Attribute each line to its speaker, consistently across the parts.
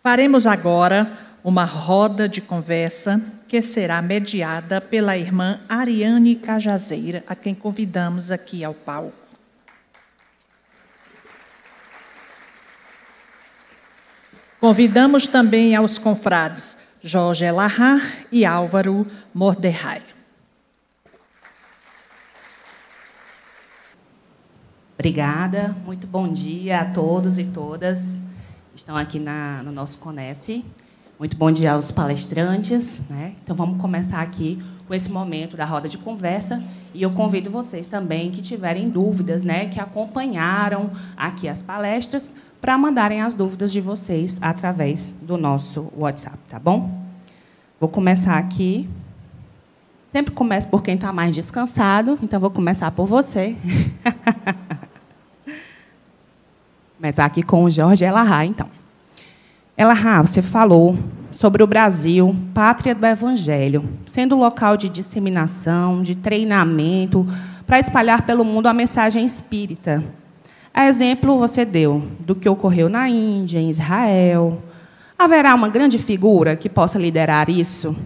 Speaker 1: Faremos agora uma roda de conversa que será mediada pela irmã Ariane Cajazeira, a quem convidamos aqui ao palco. Convidamos também aos confrades Jorge Elahá e Álvaro Mordecai.
Speaker 2: Obrigada, muito bom dia a todos e todas que estão aqui no nosso Conhece. Muito bom dia aos palestrantes, né? Então, vamos começar aqui com esse momento da roda de conversa. E eu convido vocês também que tiverem dúvidas, né, que acompanharam aqui as palestras, para mandarem as dúvidas de vocês através do nosso WhatsApp, tá bom? Vou começar aqui. Sempre começo por quem está mais descansado, então vou começar por você. Começar aqui com o Jorge Elahá, então. Elahá, você falou sobre o Brasil, pátria do Evangelho, sendo local de disseminação, de treinamento, para espalhar pelo mundo a mensagem espírita. A exemplo você deu do que ocorreu na Índia, em Israel. Haverá uma grande figura que possa liderar isso?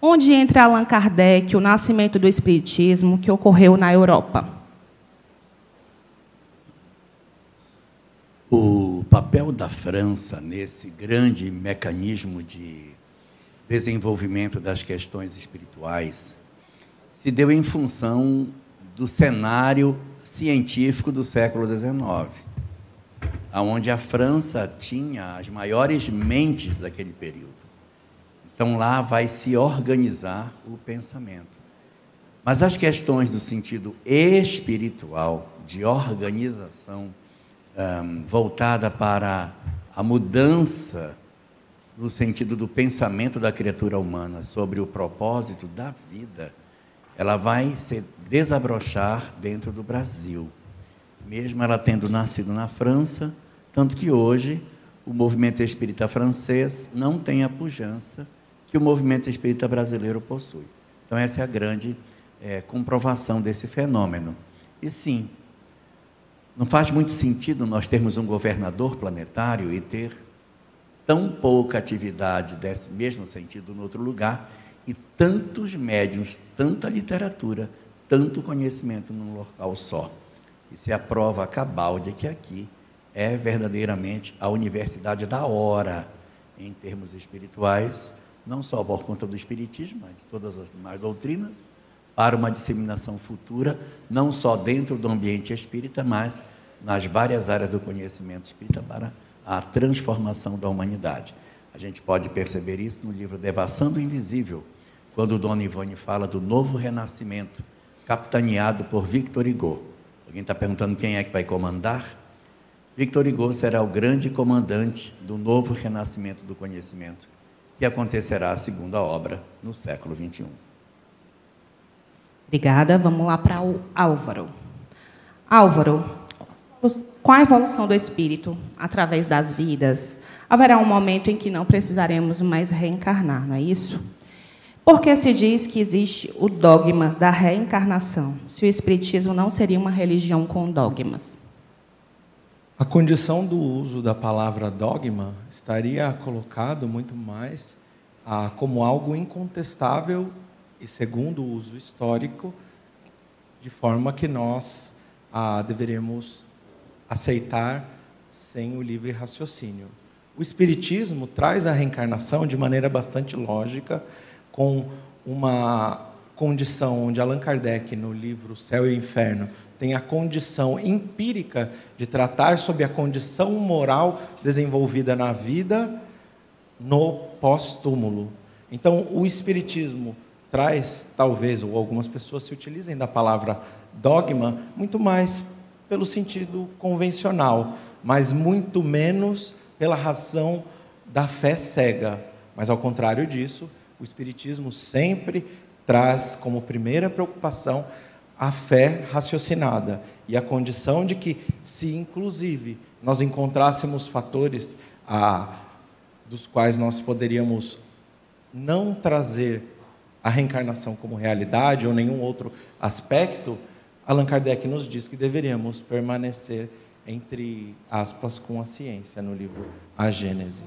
Speaker 2: Onde entra Allan Kardec, o nascimento do Espiritismo, que ocorreu na Europa?
Speaker 3: O papel da França nesse grande mecanismo de desenvolvimento das questões espirituais se deu em função do cenário científico do século XIX, onde a França tinha as maiores mentes daquele período. Então, lá vai se organizar o pensamento. Mas as questões do sentido espiritual, de organização, voltada para a mudança no sentido do pensamento da criatura humana sobre o propósito da vida, ela vai se desabrochar dentro do Brasil, mesmo ela tendo nascido na França, tanto que hoje o movimento espírita francês não tem a pujança que o movimento espírita brasileiro possui. Então, essa é a grande comprovação desse fenômeno. E sim, não faz muito sentido nós termos um governador planetário e ter tão pouca atividade desse mesmo sentido em outro lugar e tantos médiuns, tanta literatura, tanto conhecimento num local só. Isso é a prova cabal de que aqui é verdadeiramente a universidade da hora, em termos espirituais, não só por conta do espiritismo, mas de todas as demais doutrinas, para uma disseminação futura, não só dentro do ambiente espírita, mas nas várias áreas do conhecimento espírita para a transformação da humanidade. A gente pode perceber isso no livro Devassando o Invisível, quando Dona Ivone fala do novo renascimento, capitaneado por Victor Hugo. Alguém está perguntando quem é que vai comandar? Victor Hugo será o grande comandante do novo renascimento do conhecimento, que acontecerá, segundo a obra, no século XXI.
Speaker 2: Obrigada. Vamos lá para o Álvaro. Álvaro, com a evolução do espírito, através das vidas, haverá um momento em que não precisaremos mais reencarnar, não é isso? Por que se diz que existe o dogma da reencarnação, se o espiritismo não seria uma religião com dogmas?
Speaker 4: A condição do uso da palavra dogma estaria colocado muito mais como algo incontestável e segundo o uso histórico, de forma que nós deveremos aceitar sem o livre raciocínio. O Espiritismo traz a reencarnação de maneira bastante lógica, com uma condição onde Allan Kardec, no livro Céu e Inferno, tem a condição empírica de tratar sobre a condição moral desenvolvida na vida no pós-túmulo. Então, o Espiritismo traz, talvez, ou algumas pessoas se utilizem da palavra dogma, muito mais pelo sentido convencional, mas muito menos pela razão da fé cega. Mas, ao contrário disso, o Espiritismo sempre traz como primeira preocupação a fé raciocinada e a condição de que, se inclusive nós encontrássemos fatores dos quais nós poderíamos não trazer a reencarnação como realidade ou nenhum outro aspecto, Allan Kardec nos diz que deveríamos permanecer entre aspas, com a ciência, no livro A Gênese.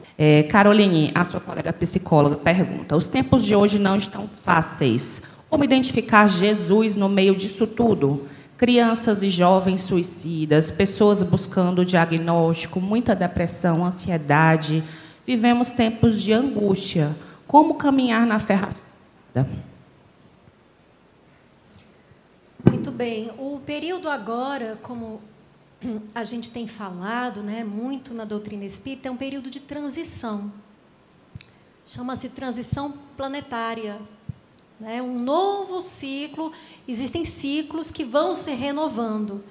Speaker 2: Caroline, a sua colega psicóloga, pergunta: os tempos de hoje não estão fáceis. Como identificar Jesus no meio disso tudo? Crianças e jovens suicidas, pessoas buscando diagnóstico, muita depressão, ansiedade. Vivemos tempos de angústia. Como caminhar na fé?
Speaker 5: Muito bem. O período agora, como a gente tem falado, né, muito na doutrina espírita, é um período de transição. Chama-se transição planetária. Né? Um novo ciclo, existem ciclos que vão se renovando.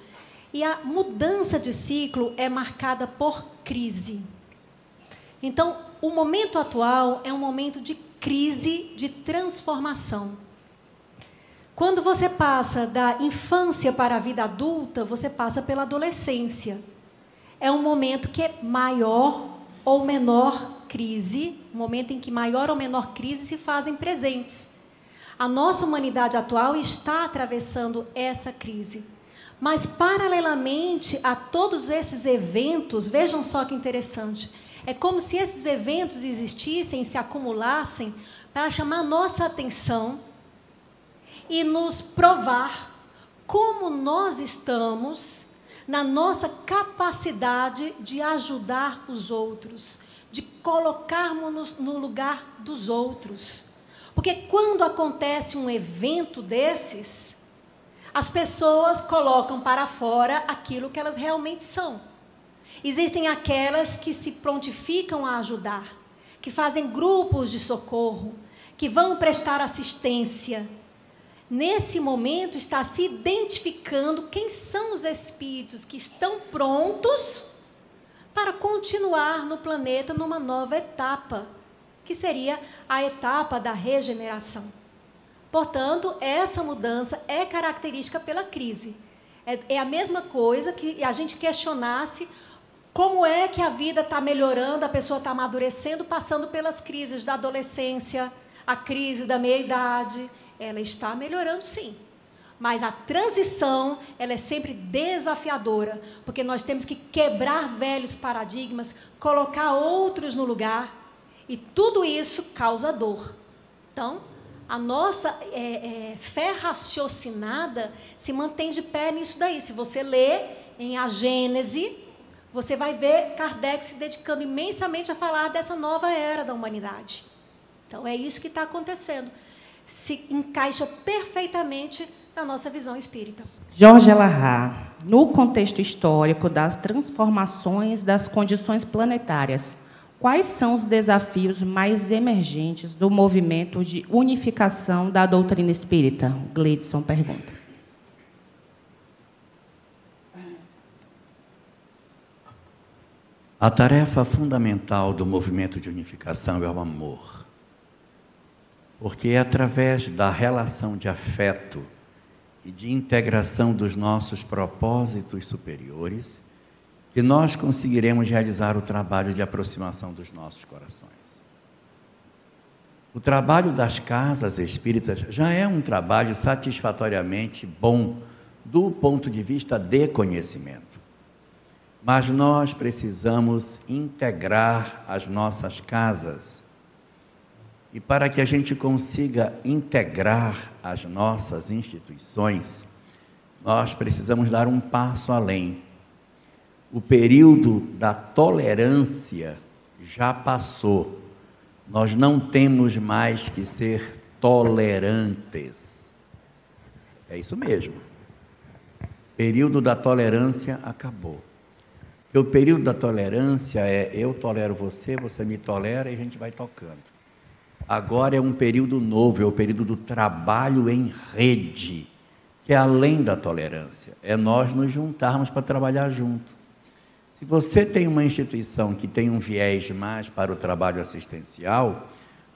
Speaker 5: E a mudança de ciclo é marcada por crise. Então, o momento atual é um momento de crise, de transformação. Quando você passa da infância para a vida adulta, você passa pela adolescência. É um momento que é maior ou menor crise, um momento em que maior ou menor crise se fazem presentes. A nossa humanidade atual está atravessando essa crise. Mas, paralelamente a todos esses eventos, vejam só que interessante, é como se esses eventos existissem, se acumulassem, para chamar a nossa atenção e nos provar como nós estamos na nossa capacidade de ajudar os outros, de colocarmos-nos no lugar dos outros. Porque quando acontece um evento desses, as pessoas colocam para fora aquilo que elas realmente são. Existem aquelas que se prontificam a ajudar, que fazem grupos de socorro, que vão prestar assistência. Nesse momento está se identificando quem são os espíritos que estão prontos para continuar no planeta numa nova etapa, que seria a etapa da regeneração. Portanto, essa mudança é característica pela crise. É a mesma coisa que a gente questionasse como é que a vida está melhorando, a pessoa está amadurecendo, passando pelas crises da adolescência, a crise da meia-idade. Ela está melhorando, sim. Mas a transição, ela é sempre desafiadora, porque nós temos que quebrar velhos paradigmas, colocar outros no lugar, e tudo isso causa dor. Então, a nossa fé raciocinada se mantém de pé nisso daí. Se você lê em A Gênese, você vai ver Kardec se dedicando imensamente a falar dessa nova era da humanidade. Então, é isso que está acontecendo. Se encaixa perfeitamente na nossa visão espírita.
Speaker 2: Jorge Elahá, no contexto histórico das transformações das condições planetárias, quais são os desafios mais emergentes do movimento de unificação da doutrina espírita? Gleidson pergunta.
Speaker 3: A tarefa fundamental do movimento de unificação é o amor. Porque é através da relação de afeto e de integração dos nossos propósitos superiores que nós conseguiremos realizar o trabalho de aproximação dos nossos corações. O trabalho das casas espíritas já é um trabalho satisfatoriamente bom do ponto de vista de conhecimento. Mas nós precisamos integrar as nossas casas. E para que a gente consiga integrar as nossas instituições, nós precisamos dar um passo além. O período da tolerância já passou. Nós não temos mais que ser tolerantes. É isso mesmo. O período da tolerância acabou. Porque o período da tolerância é eu tolero você, você me tolera e a gente vai tocando. Agora é um período novo, é o período do trabalho em rede, que é além da tolerância. É nós nos juntarmos para trabalhar junto. Se você tem uma instituição que tem um viés mais para o trabalho assistencial,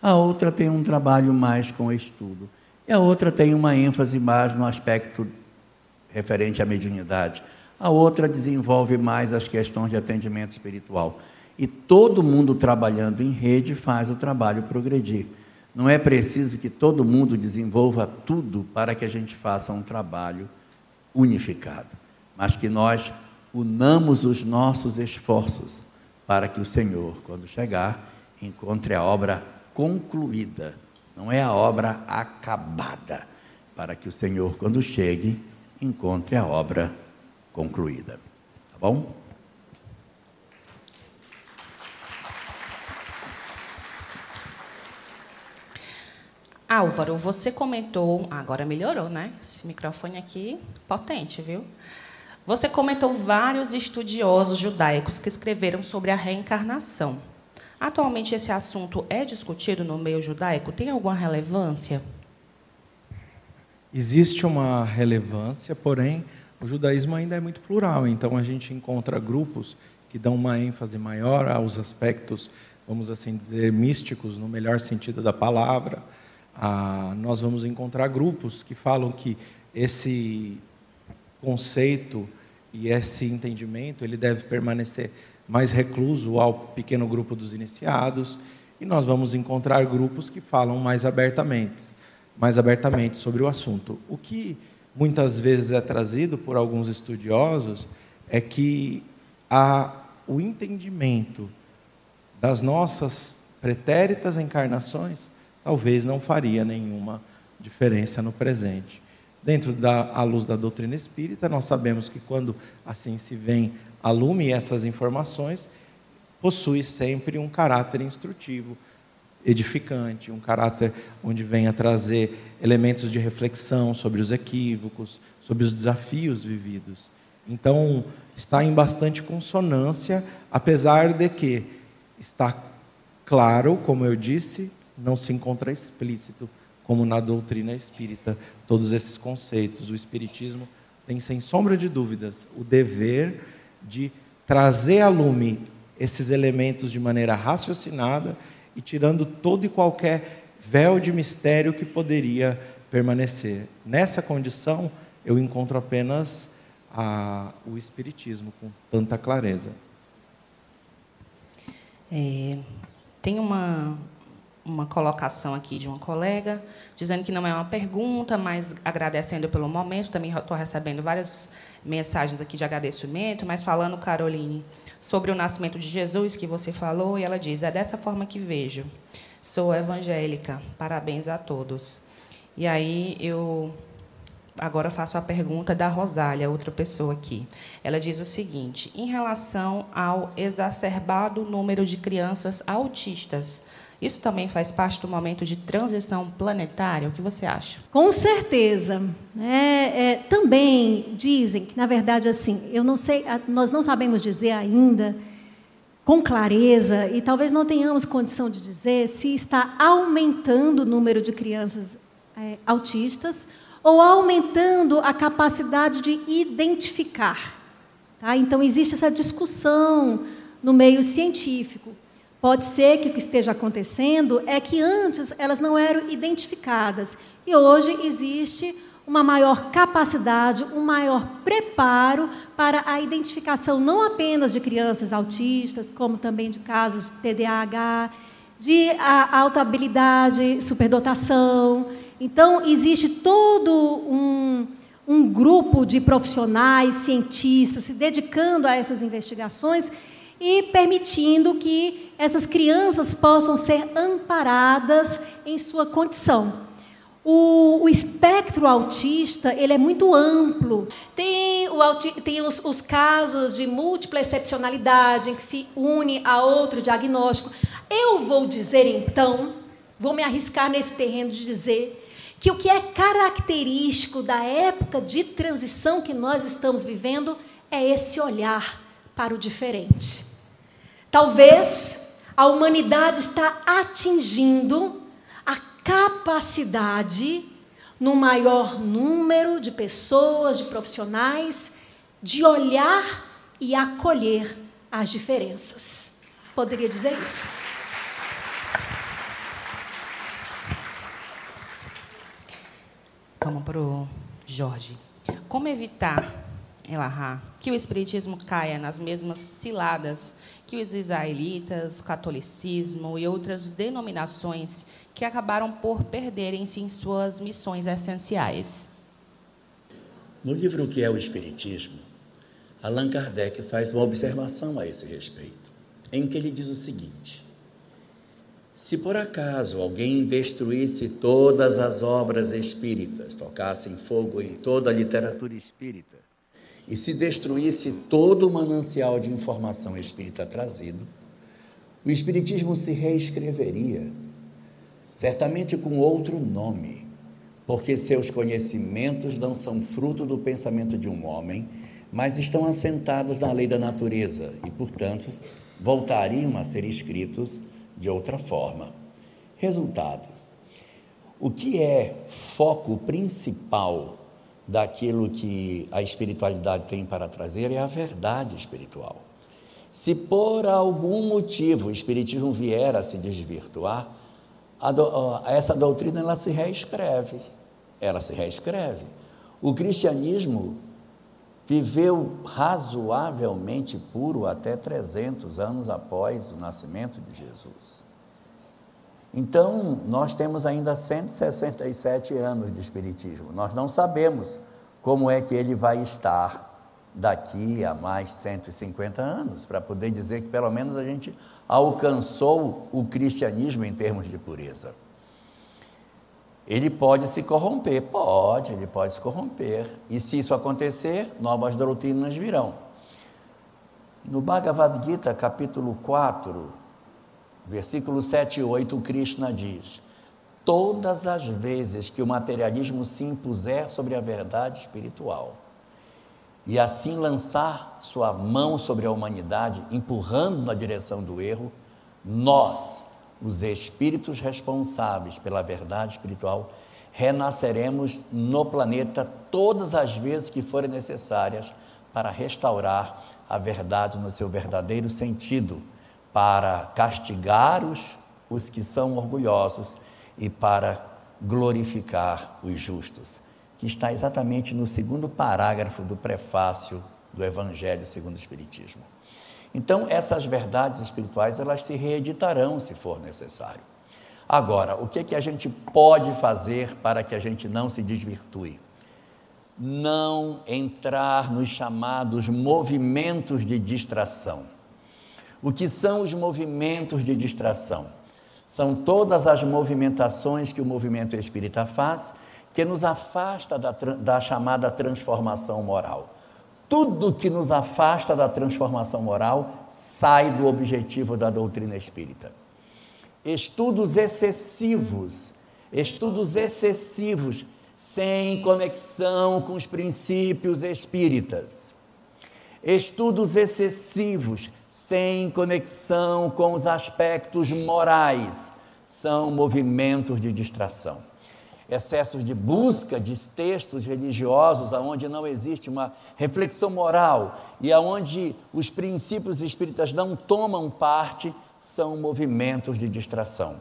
Speaker 3: a outra tem um trabalho mais com o estudo. E a outra tem uma ênfase mais no aspecto referente à mediunidade. A outra desenvolve mais as questões de atendimento espiritual. E todo mundo trabalhando em rede faz o trabalho progredir. Não é preciso que todo mundo desenvolva tudo para que a gente faça um trabalho unificado, mas que nós unamos os nossos esforços para que o Senhor, quando chegar, encontre a obra concluída. Não é a obra acabada. Para que o Senhor, quando chegue, encontre a obra concluída. Tá bom?
Speaker 2: Álvaro, você comentou, agora melhorou, né? Esse microfone aqui, potente, viu? Você comentou vários estudiosos judaicos que escreveram sobre a reencarnação. Atualmente, esse assunto é discutido no meio judaico? Tem alguma relevância?
Speaker 4: Existe uma relevância, porém, o judaísmo ainda é muito plural. Então, a gente encontra grupos que dão uma ênfase maior aos aspectos, vamos assim dizer, místicos, no melhor sentido da palavra. Nós vamos encontrar grupos que falam que esse conceito e esse entendimento ele deve permanecer mais recluso ao pequeno grupo dos iniciados, e nós vamos encontrar grupos que falam mais abertamente sobre o assunto. O que muitas vezes é trazido por alguns estudiosos é que o entendimento das nossas pretéritas encarnações talvez não faria nenhuma diferença no presente. Dentro à luz da doutrina espírita, nós sabemos que quando assim se vem a lume essas informações, possui sempre um caráter instrutivo, edificante, um caráter onde vem a trazer elementos de reflexão sobre os equívocos, sobre os desafios vividos. Então, está em bastante consonância, apesar de que está claro, como eu disse, não se encontra explícito, como na doutrina espírita, todos esses conceitos. O espiritismo tem, sem sombra de dúvidas, o dever de trazer à lume esses elementos de maneira raciocinada e tirando todo e qualquer véu de mistério que poderia permanecer. Nessa condição, eu encontro apenas o espiritismo com tanta clareza.
Speaker 2: Tem uma colocação aqui de uma colega, dizendo que não é uma pergunta, mas agradecendo pelo momento. Também estou recebendo várias mensagens aqui de agradecimento, mas falando, Caroline, sobre o nascimento de Jesus, que você falou, e ela diz: é dessa forma que vejo. Sou evangélica, parabéns a todos. E aí, eu agora faço a pergunta da Rosália, outra pessoa aqui. Ela diz o seguinte: em relação ao exacerbado número de crianças autistas, isso também faz parte do momento de transição planetária? O que você acha?
Speaker 5: Com certeza. Também dizem que, na verdade, assim, eu não sei, nós não sabemos dizer ainda com clareza, e talvez não tenhamos condição de dizer se está aumentando o número de crianças autistas ou aumentando a capacidade de identificar. Tá? Então, existe essa discussão no meio científico. Pode ser que o que esteja acontecendo é que antes elas não eram identificadas e hoje existe uma maior capacidade, um maior preparo para a identificação não apenas de crianças autistas, como também de casos de TDAH, de alta habilidade, superdotação. Então, existe todo um grupo de profissionais, cientistas, se dedicando a essas investigações e permitindo que essas crianças possam ser amparadas em sua condição. O espectro autista ele é muito amplo. Tem os casos de múltipla excepcionalidade, em que se une a outro diagnóstico. Eu vou dizer, então, vou me arriscar nesse terreno de dizer que o que é característico da época de transição que nós estamos vivendo é esse olhar para o diferente. Talvez a humanidade está atingindo a capacidade, no maior número de pessoas, de profissionais, de olhar e acolher as diferenças. Poderia dizer isso?
Speaker 2: Vamos para o Jorge. Como evitar, Elahá, que o espiritismo caia nas mesmas ciladas que os israelitas, o catolicismo e outras denominações que acabaram por perderem-se em suas missões essenciais?
Speaker 3: No livro O que é o Espiritismo, Allan Kardec faz uma observação a esse respeito, em que ele diz o seguinte: se por acaso alguém destruísse todas as obras espíritas, tocasse em fogo em toda a literatura espírita, e se destruísse todo o manancial de informação espírita trazido, o Espiritismo se reescreveria, certamente com outro nome, porque seus conhecimentos não são fruto do pensamento de um homem, mas estão assentados na lei da natureza e, portanto, voltariam a ser escritos de outra forma. Resultado: o que é foco principal daquilo que a espiritualidade tem para trazer é a verdade espiritual. Se por algum motivo o Espiritismo vier a se desvirtuar, essa doutrina ela se reescreve. O cristianismo viveu razoavelmente puro até 300 anos após o nascimento de Jesus. Então, nós temos ainda 167 anos de Espiritismo. Nós não sabemos como é que ele vai estar daqui a mais 150 anos, para poder dizer que pelo menos a gente alcançou o cristianismo em termos de pureza. Ele pode se corromper, ele pode se corromper, e se isso acontecer, novas doutrinas virão. No Bhagavad Gita, capítulo 4, versículos 7 e 8, o Krishna diz: todas as vezes que o materialismo se impuser sobre a verdade espiritual, e assim lançar sua mão sobre a humanidade, empurrando na direção do erro, nós, os espíritos responsáveis pela verdade espiritual, renasceremos no planeta todas as vezes que forem necessárias para restaurar a verdade no seu verdadeiro sentido, para castigar os que são orgulhosos e para glorificar os justos, que está exatamente no segundo parágrafo do prefácio do Evangelho segundo o Espiritismo. Então, essas verdades espirituais, elas se reeditarão se for necessário. Agora, o que a gente pode fazer para que a gente não se desvirtue? Não entrar nos chamados movimentos de distração. O que são os movimentos de distração? São todas as movimentações que o movimento espírita faz, que nos afasta da chamada transformação moral. Tudo que nos afasta da transformação moral sai do objetivo da doutrina espírita. Estudos excessivos sem conexão com os princípios espíritas. Estudos excessivos sem conexão com os aspectos morais são movimentos de distração. Excessos de busca de textos religiosos onde não existe uma reflexão moral e onde os princípios espíritas não tomam parte, são movimentos de distração.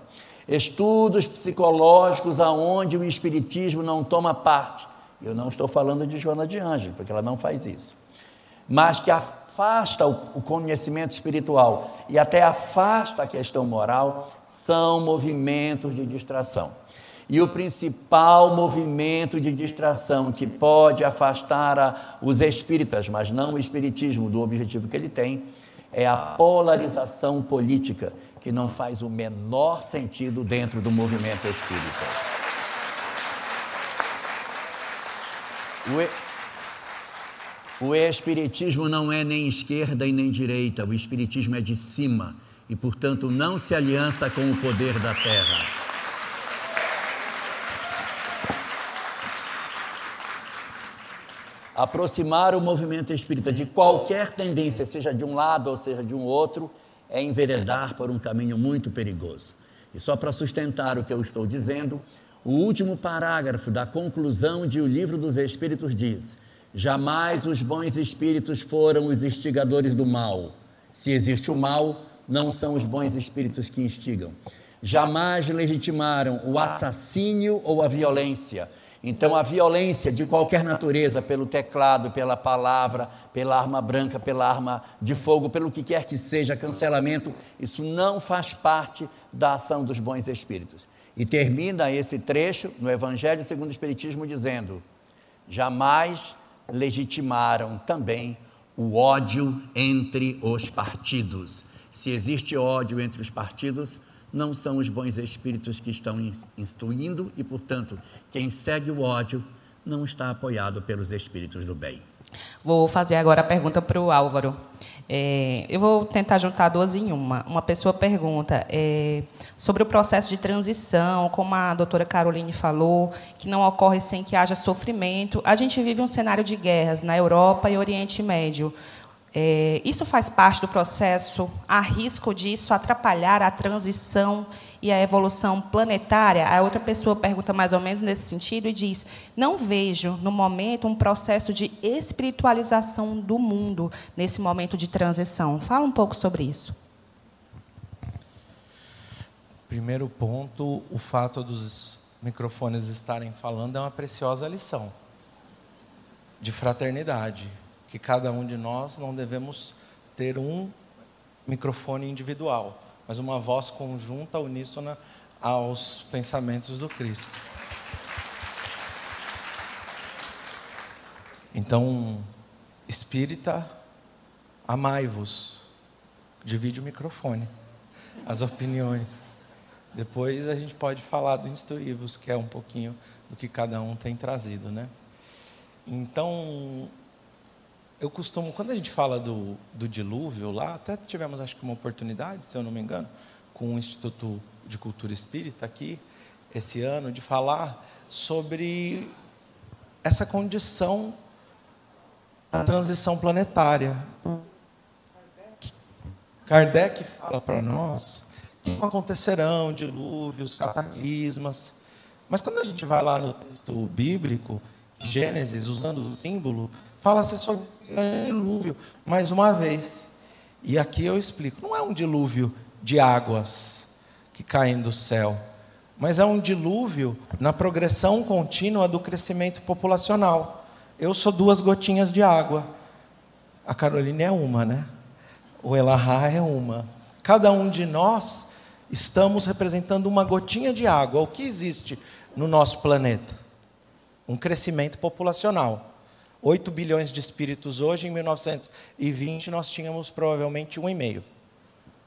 Speaker 3: Estudos psicológicos onde o espiritismo não toma parte. Eu não estou falando de Joana de Ângeles, porque ela não faz isso. Mas que afasta o conhecimento espiritual e até afasta a questão moral, são movimentos de distração. E o principal movimento de distração que pode afastar os espíritas, mas não o espiritismo, do objetivo que ele tem, é a polarização política, que não faz o menor sentido dentro do movimento espírita. O espiritismo não é nem esquerda e nem direita, o espiritismo é de cima e, portanto, não se aliança com o poder da terra. Aproximar o movimento espírita de qualquer tendência, seja de um lado ou seja de um outro, é enveredar por um caminho muito perigoso. E só para sustentar o que eu estou dizendo, o último parágrafo da conclusão de O Livro dos Espíritos diz: jamais os bons espíritos foram os instigadores do mal. Se existe o mal, não são os bons espíritos que instigam. Jamais legitimaram o assassínio ou a violência. Então, a violência de qualquer natureza, pelo teclado, pela palavra, pela arma branca, pela arma de fogo, pelo que quer que seja, cancelamento, isso não faz parte da ação dos bons espíritos. E termina esse trecho no Evangelho segundo o Espiritismo dizendo: jamais legitimaram também o ódio entre os partidos. Se existe ódio entre os partidos, não são os bons espíritos que estão instruindo e, portanto, quem segue o ódio não está apoiado pelos espíritos do bem.
Speaker 2: Vou fazer agora a pergunta para o Álvaro. Eu vou tentar juntar duas em uma. Uma pessoa pergunta sobre o processo de transição, como a doutora Caroline falou, que não ocorre sem que haja sofrimento. A gente vive um cenário de guerras na Europa e Oriente Médio. Isso faz parte do processo? Há risco disso atrapalhar a transição e a evolução planetária? A outra pessoa pergunta mais ou menos nesse sentido e diz: não vejo, no momento, um processo de espiritualização do mundo nesse momento de transição. Fala um pouco sobre isso.
Speaker 4: Primeiro ponto, o fato dos microfones estarem falando é uma preciosa lição de fraternidade, que cada um de nós não devemos ter um microfone individual, mas uma voz conjunta, uníssona aos pensamentos do Cristo. Então, espírita, amai-vos. Divide o microfone, as opiniões. Depois a gente pode falar do instruí-vos, que é um pouquinho do que cada um tem trazido, né? Então, eu costumo, quando a gente fala do dilúvio lá, até tivemos, acho que uma oportunidade, se eu não me engano, com o Instituto de Cultura Espírita aqui, esse ano, de falar sobre essa condição da transição planetária. Kardec fala para nós que não acontecerão dilúvios, cataclismas, mas quando a gente vai lá no texto bíblico, Gênesis, usando o símbolo, fala-se sobre um dilúvio, mais uma vez. E aqui eu explico, não é um dilúvio de águas que caem do céu, mas é um dilúvio na progressão contínua do crescimento populacional. Eu sou 2 gotinhas de água, a Caroline é uma, né? O Elahá é uma. Cada um de nós estamos representando uma gotinha de água. O que existe no nosso planeta? Um crescimento populacional. 8 bilhões de espíritos hoje, em 1920 nós tínhamos provavelmente 1,5.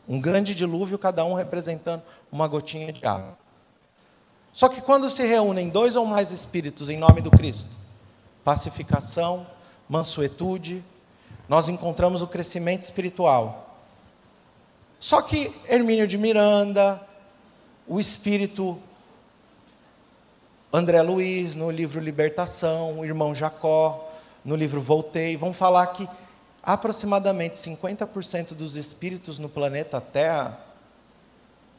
Speaker 4: Um grande dilúvio, cada um representando uma gotinha de água. Só que quando se reúnem 2 ou mais espíritos em nome do Cristo, pacificação, mansuetude, nós encontramos o crescimento espiritual. Só que Hermínio de Miranda, o espírito André Luiz, no livro Libertação, o irmão Jacó, no livro Voltei, vão falar que aproximadamente 50% dos espíritos no planeta Terra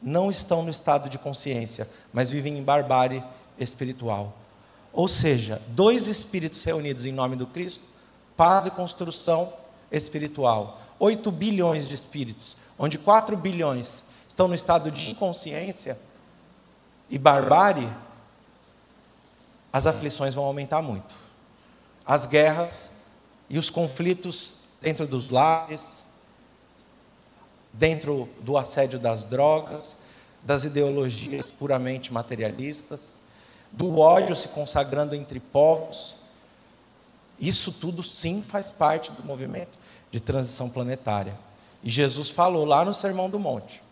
Speaker 4: não estão no estado de consciência, mas vivem em barbárie espiritual. Ou seja, 2 espíritos reunidos em nome do Cristo, paz e construção espiritual. 8 bilhões de espíritos, onde 4 bilhões estão no estado de inconsciência e barbárie, as aflições vão aumentar muito. As guerras e os conflitos dentro dos lares, dentro do assédio das drogas, das ideologias puramente materialistas, do ódio se consagrando entre povos. Isso tudo, sim, faz parte do movimento de transição planetária. E Jesus falou lá no Sermão do Monte: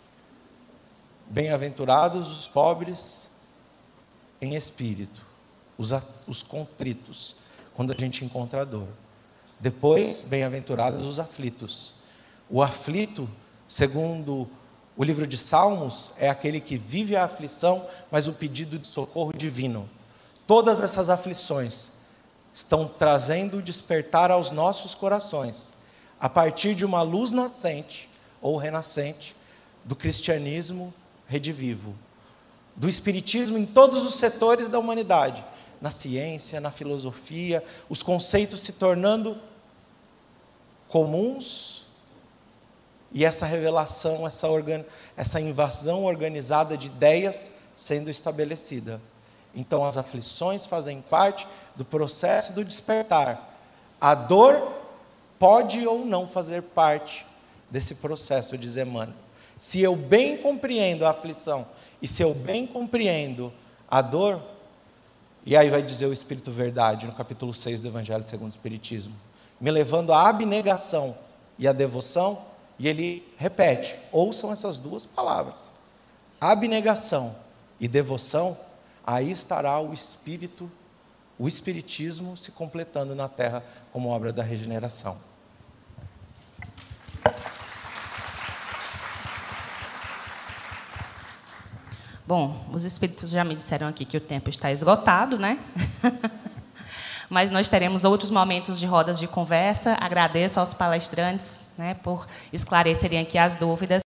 Speaker 4: bem-aventurados os pobres em espírito, os contritos, quando a gente encontra a dor. Depois, bem-aventurados os aflitos. O aflito, segundo o livro de Salmos, é aquele que vive a aflição, mas o pedido de socorro divino. Todas essas aflições estão trazendo o despertar aos nossos corações, a partir de uma luz nascente, ou renascente, do cristianismo redivivo, do espiritismo em todos os setores da humanidade, na ciência, na filosofia, os conceitos se tornando comuns, e essa revelação, essa invasão organizada de ideias sendo estabelecida. Então, as aflições fazem parte do processo do despertar. A dor pode ou não fazer parte desse processo, diz Emmanuel. Se eu bem compreendo a aflição, e se eu bem compreendo a dor, e aí vai dizer o Espírito Verdade, no capítulo 6 do Evangelho segundo o Espiritismo, me levando à abnegação e à devoção, e ele repete, ouçam essas duas palavras, abnegação e devoção, aí estará o Espírito, o Espiritismo se completando na Terra como obra da regeneração.
Speaker 2: Bom, os espíritos já me disseram aqui que o tempo está esgotado, né? Mas nós teremos outros momentos de rodas de conversa. Agradeço aos palestrantes, né, por esclarecerem aqui as dúvidas.